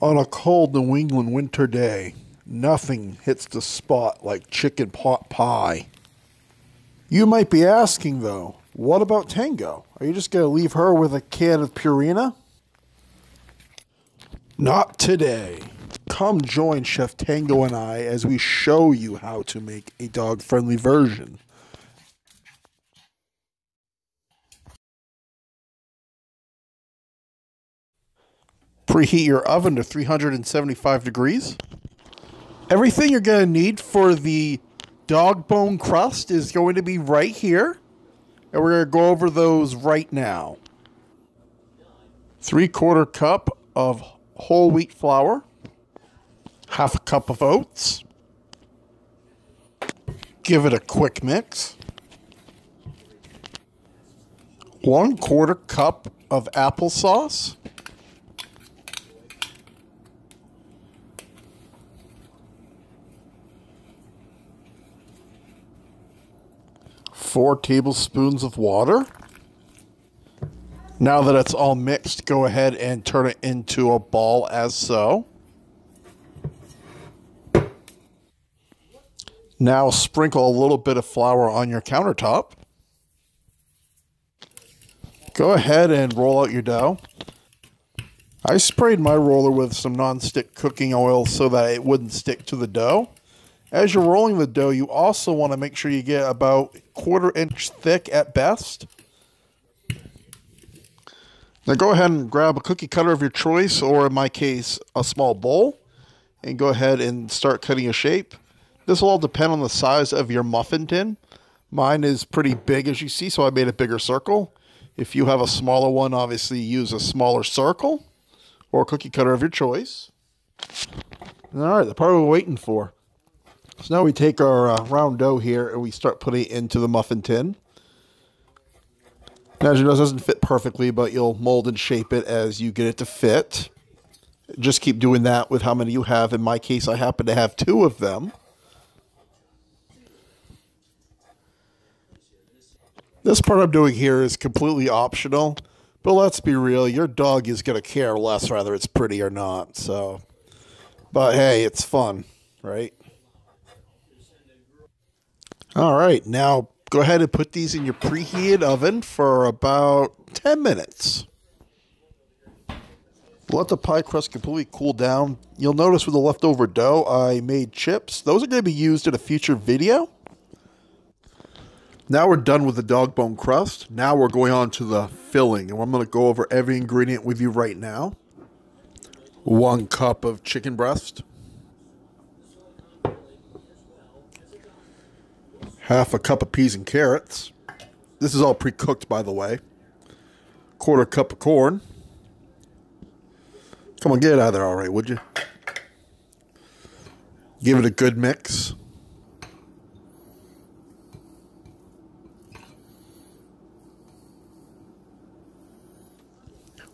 On a cold New England winter day, nothing hits the spot like chicken pot pie. You might be asking though, what about Tango? Are you just going to leave her with a can of Purina? Not today. Come join Chef Tango and I as we show you how to make a dog-friendly version. Preheat your oven to 375 degrees. Everything you're going to need for the dog bone crust is going to be right here. And we're going to go over those right now. 3/4 cup of whole wheat flour. 1/2 cup of oats. Give it a quick mix. 1/4 cup of applesauce. 4 tablespoons of water. Now that it's all mixed, go ahead and turn it into a ball as so. Now sprinkle a little bit of flour on your countertop. Go ahead and roll out your dough. I sprayed my roller with some non-stick cooking oil so that it wouldn't stick to the dough. As you're rolling the dough, you also want to make sure you get about 1/4 inch thick at best. Now go ahead and grab a cookie cutter of your choice, or in my case, a small bowl, and go ahead and start cutting a shape. This will all depend on the size of your muffin tin. Mine is pretty big, as you see, so I made a bigger circle. If you have a smaller one, obviously use a smaller circle or a cookie cutter of your choice. All right, the part we're waiting for. So now we take our round dough here and we start putting it into the muffin tin. Now, as you know, it doesn't fit perfectly, but you'll mold and shape it as you get it to fit. Just keep doing that with how many you have. In my case, I happen to have 2 of them. This part I'm doing here is completely optional, but let's be real, your dog is going to care less whether it's pretty or not. So, but hey, it's fun, right? All right, now go ahead and put these in your preheated oven for about 10 minutes. Let the pie crust completely cool down. You'll notice with the leftover dough, I made chips. Those are going to be used in a future video. Now we're done with the dog bone crust. Now we're going on to the filling, and I'm going to go over every ingredient with you right now. 1 cup of chicken breast. 1/2 cup of peas and carrots. This is all pre-cooked, by the way. 1/4 cup of corn. Come on, get it out of there all right, would you? Give it a good mix.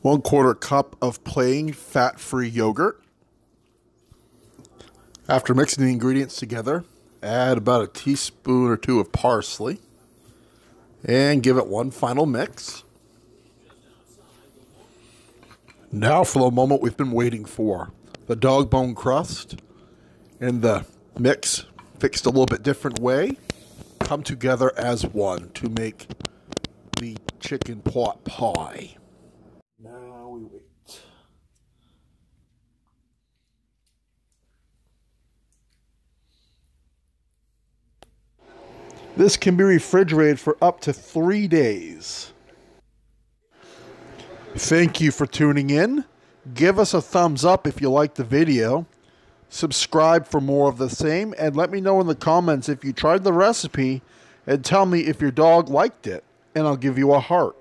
One-1/4 cup of plain fat-free yogurt. After mixing the ingredients together, add about a teaspoon or 2 of parsley and give it one final mix. Now for the moment we've been waiting for. The dog bone crust and the mix, fixed a little bit different way, come together as one to make the chicken pot pie. Now we wait. This can be refrigerated for up to 3 days. Thank you for tuning in. Give us a thumbs up if you liked the video. Subscribe for more of the same, and let me know in the comments if you tried the recipe and tell me if your dog liked it, and I'll give you a heart.